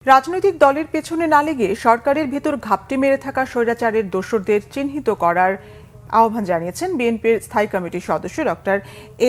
রাজনৈতিক দলের পেছনে না লেগে সরকারের ভেতর ঘাপটি মেরে থাকা স্বৈরাচারের দোসরদের চিহ্নিত করার আহ্বান জানিয়েছেন বিএনপির স্থায়ী কমিটির সদস্য ডক্টর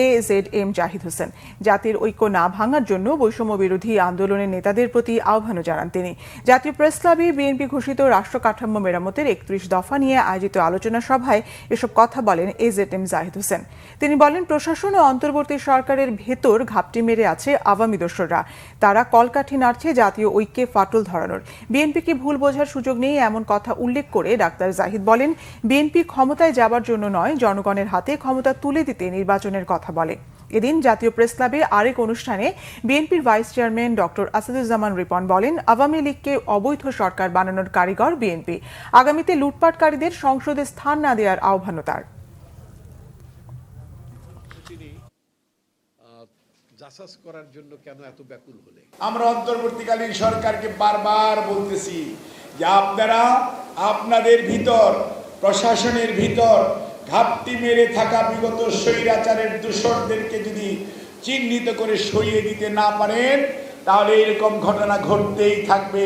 এজেডএম জাহিদ হোসেন। জাতির ঐক্য না ভাঙার জন্য বৈষম্য বিরোধী আন্দোলনের নেতাদের প্রতি আহ্বানও জানান তিনি। জাতীয় প্রেস ক্লাবে বিএনপি ঘোষিত রাষ্ট্র কাঠামো মেরামতের ৩১ দফা নিয়ে আয়োজিত আলোচনা সভায় এসব কথা বলেন এজেডএম জাহিদ হোসেন। তিনি বলেন, প্রশাসন ও অন্তর্বর্তী সরকারের ভেতর ঘাপটি মেরে আছে আওয়ামী দোসররা। তারা কলকাঠি নাড়ছে জাতীয় ঐক্যে ফাটল ধরানোর। বিএনপিকে ভুল বোঝার সুযোগ নেই এমন কথা উল্লেখ করে ডাক্তার জাহিদ বলেন, বিএনপি ক্ষমতায় যাবার জন্য নয়, জনগণের হাতে ক্ষমতা তুলে দিতে নির্বাচনের কথা বলে। এদিন জাতীয় প্রেস ক্লাবে আরেক অনুষ্ঠানে বিএনপির vice chairman doctor Asaduzzaman Ripon বলেন, আওয়ামী লীগকে অবৈধ সরকার বানানোর কারিগর বিএনপি। আগামীতে লুটপাটকারীদের সংসদে স্থান না দেওয়ার আহ্বানও তার। করার জন্য কেন এত ব্যাকুল হলে? আমরা অন্তর্বর্তীকালীন সরকারকে বারবার বলতেছি যে আপনারা আপনাদের ভিতর, প্রশাসনের ভিতর ঘাপটি মেরে থাকা বিগত স্বৈরাচারের দোসরদেরকে যদি চিহ্নিত করে সরিয়ে দিতে না পারেন, তাহলে এরকম ঘটনা ঘটতেই থাকবে,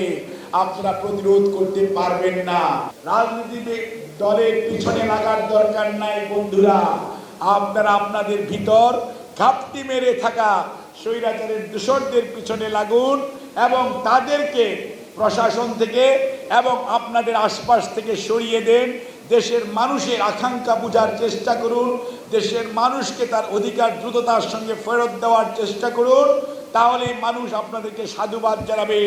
আপনারা প্রতিরোধ করতে পারবেন না। রাজনীতিতে দলের পিছনে লাগার দরকার নাই বন্ধুরা, আপনারা আপনাদের ভিতর ঘাপটি মেরে থাকা স্বৈরাচারের দোসরদের পিছনে লাগুন এবং তাদেরকে প্রশাসন থেকে এবং আপনাদের আশপাশ থেকে সরিয়ে দেন। দেশের মানুষের আকাঙ্ক্ষা বোঝার চেষ্টা করুন, দেশের মানুষকে তার অধিকার দ্রুততার সঙ্গে ফেরত দেওয়ার চেষ্টা করুন, তাহলে মানুষ আপনাদেরকে সাধুবাদ জানাবে।